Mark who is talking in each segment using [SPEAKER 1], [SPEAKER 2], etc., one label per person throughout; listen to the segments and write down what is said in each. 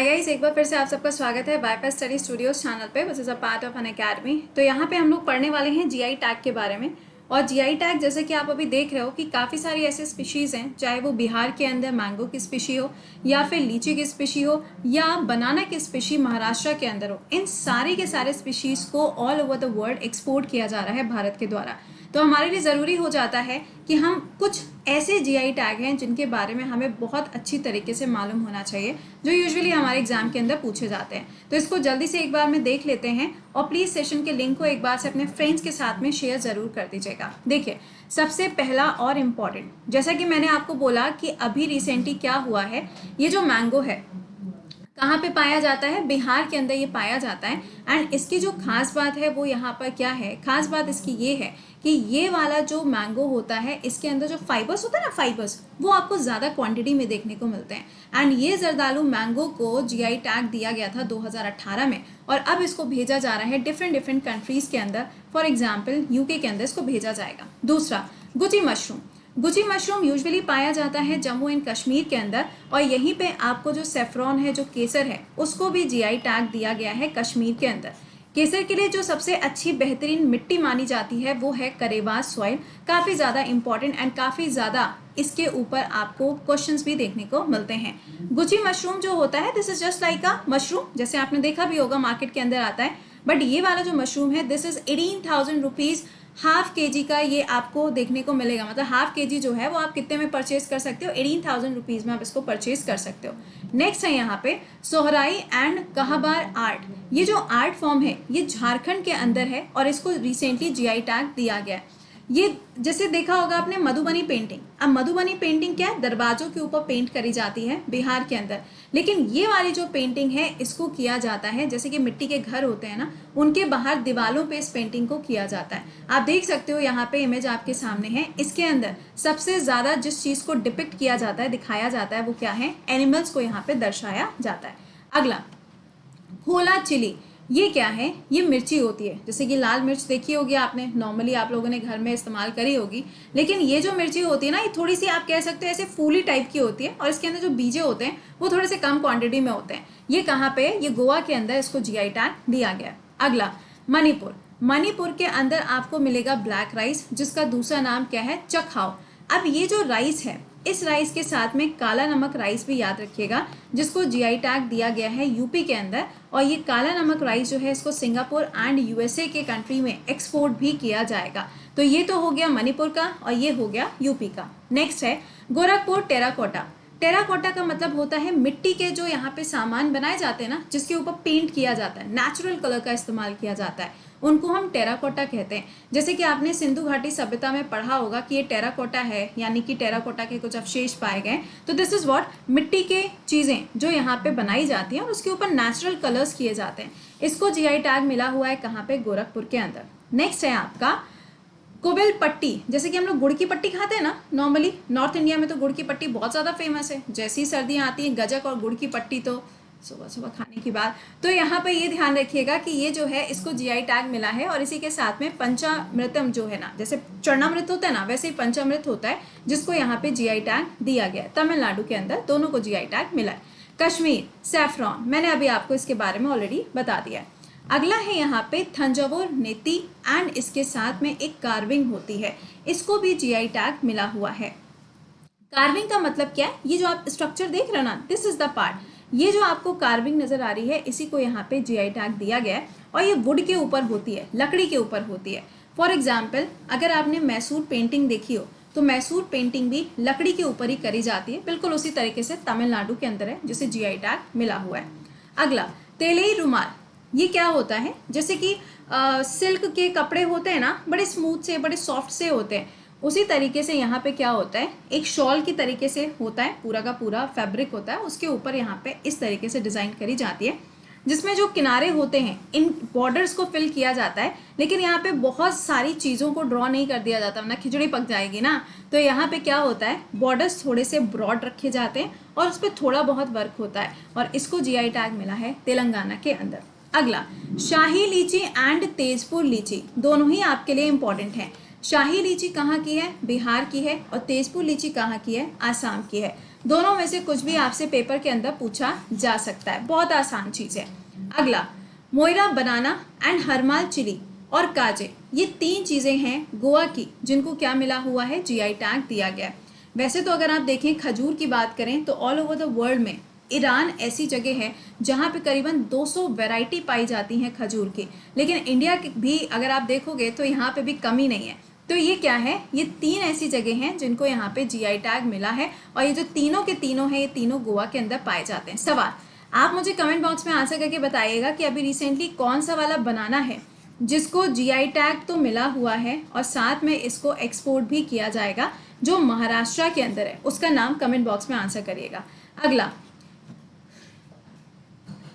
[SPEAKER 1] Hi guys, एक बार फिर से आप सबका स्वागत है वाईफाई स्टडी स्टूडियोज चैनल पे which is a part of an academy. तो यहाँ पे हम लोग पढ़ने वाले हैं जीआई टैग के बारे में। और जीआई टैग जैसे कि आप अभी देख रहे हो कि काफ़ी सारी ऐसे स्पीशीज़ हैं, चाहे वो बिहार के अंदर मैंगो की स्पीशी हो या फिर लीची की स्पीशी हो या बनाना की स्पीशी महाराष्ट्र के अंदर हो। इन सारे के सारे स्पीशीज़ को all over the world export किया जा रहा है भारत के द्वारा। तो हमारे लिए ज़रूरी हो जाता है कि हम कुछ ऐसे जीआई टैग हैं जिनके बारे में हमें बहुत अच्छी तरीके से मालूम होना चाहिए, जो यूजुअली हमारे एग्जाम के अंदर पूछे जाते हैं। तो इसको जल्दी से एक बार में देख लेते हैं और प्लीज़ सेशन के लिंक को एक बार से अपने फ्रेंड्स के साथ में शेयर ज़रूर कर दीजिएगा। देखिए, सबसे पहला और इम्पॉर्टेंट, जैसा कि मैंने आपको बोला कि अभी रिसेंटली क्या हुआ है, ये जो मैंगो है कहाँ पे पाया जाता है, बिहार के अंदर ये पाया जाता है। एंड इसकी जो खास बात है वो यहाँ पर क्या है, खास बात इसकी ये है कि ये वाला जो मैंगो होता है इसके अंदर जो फाइबर्स होता है ना, फाइबर्स वो आपको ज़्यादा क्वांटिटी में देखने को मिलते हैं। एंड ये जरदालू मैंगो को जीआई टैग दिया गया था 2018 में और अब इसको भेजा जा रहा है डिफरेंट कंट्रीज़ के अंदर। फॉर एग्जाम्पल यूके के अंदर इसको भेजा जाएगा। दूसरा, Gucci mushroom. Gucci mushroom usually पाया जाता है जम्मू एंड कश्मीर के अंदर और यहीं पे आपको जो सेफ्रॉन है, जो केसर है, उसको भी जीआई टैग दिया गया है कश्मीर के अंदर। केसर के लिए जो सबसे अच्छी बेहतरीन मिट्टी मानी जाती है वो है करेवास सॉइल। काफ़ी ज़्यादा इंपॉर्टेंट एंड काफ़ी ज़्यादा इसके ऊपर आपको क्वेश्चंस भी देखने को मिलते हैं। गुची मशरूम जो होता है, this is just like a mushroom, जैसे आपने देखा भी होगा मार्केट के अंदर आता है। बट ये वाला जो मशरूम है, this is 18,000 rupees half KG का ये आपको देखने को मिलेगा। मतलब हाफ केजी जो है वो आप कितने में परचेज कर सकते हो, 18,000 रुपीज़ में आप इसको परचेज कर सकते हो। नेक्स्ट है यहाँ पे सोहराई एंड कहाबार आर्ट। ये जो आर्ट फॉर्म है ये झारखंड के अंदर है और इसको रिसेंटली जीआई टैग दिया गया है। ये जैसे देखा होगा आपने मधुबनी पेंटिंग। अब मधुबनी पेंटिंग क्या है, दरवाजों के ऊपर पेंट करी जाती है बिहार के अंदर। लेकिन ये वाली जो पेंटिंग है इसको किया जाता है, जैसे कि मिट्टी के घर होते हैं ना, उनके बाहर दीवालों पे इस पेंटिंग को किया जाता है। आप देख सकते हो यहाँ पे इमेज आपके सामने है। इसके अंदर सबसे ज़्यादा जिस चीज़ को डिपिक्ट किया जाता है, दिखाया जाता है, वो क्या है, एनिमल्स को यहाँ पे दर्शाया जाता है। अगला, खोला चिली। ये क्या है, ये मिर्ची होती है। जैसे कि लाल मिर्च देखी होगी आपने, नॉर्मली आप लोगों ने घर में इस्तेमाल करी होगी। लेकिन ये जो मिर्ची होती है ना, ये थोड़ी सी आप कह सकते हो ऐसे फूली टाइप की होती है और इसके अंदर जो बीजे होते हैं वो थोड़े से कम क्वांटिटी में होते हैं। ये कहाँ पे, ये गोवा के अंदर इसको जीआई टैग दिया गया। अगला, मणिपुर। मणिपुर के अंदर आपको मिलेगा ब्लैक राइस, जिसका दूसरा नाम क्या है, चखाओ। अब ये जो राइस है, इस राइस के साथ में काला नमक राइस भी याद रखिएगा, जिसको जीआई टैग दिया गया है यूपी के अंदर। और ये काला नमक राइस जो है इसको सिंगापुर एंड यूएसए के कंट्री में एक्सपोर्ट भी किया जाएगा। तो ये तो हो गया मणिपुर का और ये हो गया यूपी का। नेक्स्ट है गोरखपुर टेराकोटा। टेराकोटा का मतलब होता है मिट्टी के जो यहाँ पे सामान बनाए जाते हैं ना, जिसके ऊपर पेंट किया जाता है, नेचुरल कलर का इस्तेमाल किया जाता है, उनको हम टेराकोटा कहते हैं। जैसे कि आपने सिंधु घाटी सभ्यता में पढ़ा होगा कि ये टेराकोटा है, यानी कि टेराकोटा के कुछ अवशेष पाए गए। तो दिस इज व्हाट, मिट्टी के चीज़ें जो यहाँ पे बनाई जाती हैं और उसके ऊपर नेचुरल कलर्स किए जाते हैं। इसको जीआई टैग मिला हुआ है कहाँ पे, गोरखपुर के अंदर। नेक्स्ट है आपका कोविल पट्टी। जैसे कि हम लोग गुड़ की पट्टी खाते हैं ना नॉर्मली, नॉर्थ इंडिया में तो गुड़ की पट्टी बहुत ज़्यादा फेमस है। जैसी सर्दियाँ आती हैं, गजक और गुड़ की पट्टी तो सुबह सुबह खाने की बात। तो यहाँ पे ये ध्यान रखिएगा कि ये जो है इसको जीआई टैग मिला है और इसी के साथ में पंचामृतम जो है ना, जैसे चरणामृत होता है ना, वैसे ही पंचामृत होता है, जिसको यहाँ पे जीआई टैग दिया गया है। तमिलनाडु के अंदर दोनों को जीआई टैग मिला है। कश्मीर, सैफ्रॉन, मैंने अभी आपको इसके बारे में ऑलरेडी बता दिया है। अगला है यहाँ पे थंजावुर नेती एंड इसके साथ में एक कार्विंग होती है, इसको भी जीआई टैग मिला हुआ है। कार्विंग का मतलब क्या है, ये जो आप स्ट्रक्चर देख रहे हो ना, दिस इज द पार्ट। ये जो आपको कार्विंग नजर आ रही है, इसी को यहाँ पे जीआई टैग दिया गया है और ये वुड के ऊपर होती है, लकड़ी के ऊपर होती है। फॉर एग्जाम्पल, अगर आपने मैसूर पेंटिंग देखी हो तो मैसूर पेंटिंग भी लकड़ी के ऊपर ही करी जाती है, बिल्कुल उसी तरीके से तमिलनाडु के अंदर है, जिसे जीआई टैग मिला हुआ है। अगला, तेलई रुमाल। ये क्या होता है, जैसे कि सिल्क के कपड़े होते हैं ना, बड़े स्मूथ से, बड़े सॉफ्ट से होते हैं, उसी तरीके से यहाँ पे क्या होता है, एक शॉल की तरीके से होता है, पूरा का पूरा फैब्रिक होता है, उसके ऊपर यहाँ पे इस तरीके से डिज़ाइन करी जाती है, जिसमें जो किनारे होते हैं इन बॉर्डर्स को फिल किया जाता है। लेकिन यहाँ पे बहुत सारी चीज़ों को ड्रॉ नहीं कर दिया जाता, वरना खिचड़ी पक जाएगी ना। तो यहाँ पे क्या होता है, बॉर्डर्स थोड़े से ब्रॉड रखे जाते हैं और उस पर थोड़ा बहुत वर्क होता है और इसको जीआई टैग मिला है तेलंगाना के अंदर। अगला, शाही लीची एंड तेजपुर लीची, दोनों ही आपके लिए इंपॉर्टेंट हैं। शाही लीची कहाँ की है, बिहार की है, और तेजपुर लीची कहाँ की है, आसाम की है। दोनों में से कुछ भी आपसे पेपर के अंदर पूछा जा सकता है, बहुत आसान चीज़ है। अगला, मोइरा बनाना एंड हरमाल चिली और काजे, ये 3 चीज़ें हैं गोवा की जिनको क्या मिला हुआ है, जीआई टैग दिया गया है। वैसे तो अगर आप देखें खजूर की बात करें तो ऑल ओवर द वर्ल्ड में ईरान ऐसी जगह है जहाँ पे करीबन 200 वैरायटी पाई जाती हैं खजूर की, लेकिन इंडिया भी अगर आप देखोगे तो यहाँ पे भी कमी नहीं है। तो ये क्या है, ये 3 ऐसी जगह हैं जिनको यहाँ पे जीआई टैग मिला है और ये जो तीनों के तीनों हैं ये तीनों गोवा के अंदर पाए जाते हैं। सवाल, आप मुझे कमेंट बॉक्स में आंसर करके बताइएगा कि अभी रिसेंटली कौन सा वाला बनाना है जिसको जीआई टैग तो मिला हुआ है और साथ में इसको एक्सपोर्ट भी किया जाएगा, जो महाराष्ट्र के अंदर है, उसका नाम कमेंट बॉक्स में आंसर करिएगा। अगला,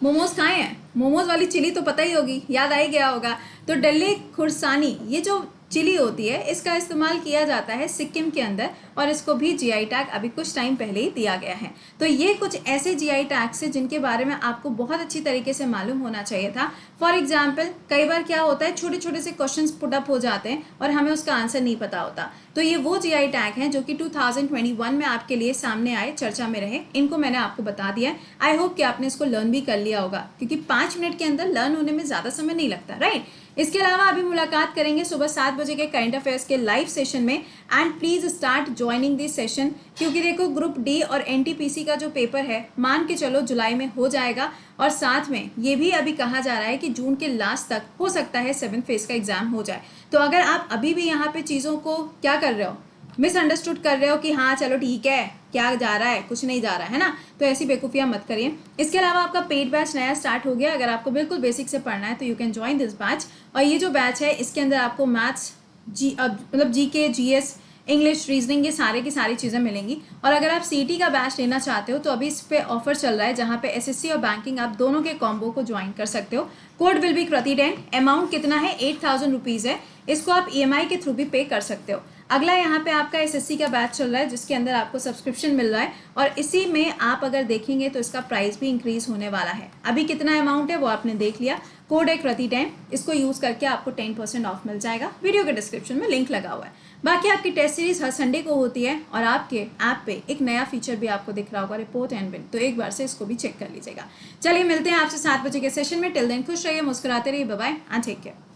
[SPEAKER 1] मोमोज खाए हैं, मोमोज वाली चिली तो पता ही होगी, याद आ ही गया होगा। तो डल्ले खुरसानी, ये जो चिली होती है इसका इस्तेमाल किया जाता है सिक्किम के अंदर और इसको भी जीआई टैग अभी कुछ टाइम पहले ही दिया गया है। तो ये कुछ ऐसे जीआई टैग्स हैं जिनके बारे में आपको बहुत अच्छी तरीके से मालूम होना चाहिए था। फॉर एग्जाम्पल, कई बार क्या होता है छोटे छोटे से क्वेश्चंस पुट अप हो जाते हैं और हमें उसका आंसर नहीं पता होता। तो ये वो जीआई टैग हैं जो कि 2021 में आपके लिए सामने आए, चर्चा में रहे, इनको मैंने आपको बता दिया है। आई होप कि आपने इसको लर्न भी कर लिया होगा, क्योंकि 5 मिनट के अंदर लर्न होने में ज़्यादा समय नहीं लगता, राइट। इसके अलावा अभी मुलाकात करेंगे सुबह 7 बजे के करंट अफेयर्स के लाइव सेशन में। And please start joining this session, क्योंकि देखो ग्रुप डी और एनटीपीसी का जो पेपर है मान के चलो जुलाई में हो जाएगा और साथ में ये भी अभी कहा जा रहा है कि जून के लास्ट तक हो सकता है 7th फेज का एग्जाम हो जाए। तो अगर आप अभी भी यहाँ पे चीज़ों को क्या कर रहे हो, मिसअंडरस्टूड कर रहे हो कि हाँ चलो ठीक है, क्या जा रहा है, कुछ नहीं जा रहा है ना, तो ऐसी बेवकूफ़ियाँ मत करिए। इसके अलावा आपका पेड बैच नया स्टार्ट हो गया, अगर आपको बिल्कुल बेसिक से पढ़ना है तो you can join this batch. और ये जो बैच है इसके अंदर आपको मैथ्स, मतलब जीके, जीएस, इंग्लिश, रीजनिंग, ये सारे की सारी चीज़ें मिलेंगी। और अगर आप सीटी का बैच लेना चाहते हो तो अभी इस पे ऑफर चल रहा है जहाँ पे एसएससी और बैंकिंग आप दोनों के कॉम्बो को ज्वाइन कर सकते हो। कोड विल बी कृति10, अमाउंट कितना है, 8000 रुपीज़ है। इसको आप ईएमआई के थ्रू भी पे कर सकते हो। अगला यहाँ पे आपका एसएससी का बैच चल रहा है जिसके अंदर आपको सब्सक्रिप्शन मिल रहा है और इसी में आप अगर देखेंगे तो इसका प्राइस भी इंक्रीज होने वाला है। अभी कितना अमाउंट है वो आपने देख लिया, कोड है कृति10, इसको यूज़ करके आपको 10% ऑफ मिल जाएगा। वीडियो के डिस्क्रिप्शन में लिंक लगा हुआ है। बाकी आपकी टेस्ट सीरीज हर संडे को होती है और आपके ऐप पे एक नया फीचर भी आपको दिख रहा होगा, रिपोर्ट एंड विन, तो एक बार से इसको भी चेक कर लीजिएगा। चलिए मिलते हैं आपसे 7 बजे के सेशन में। टिल देन खुश रहिए, मुस्कुराते रहिए, bye bye and take care.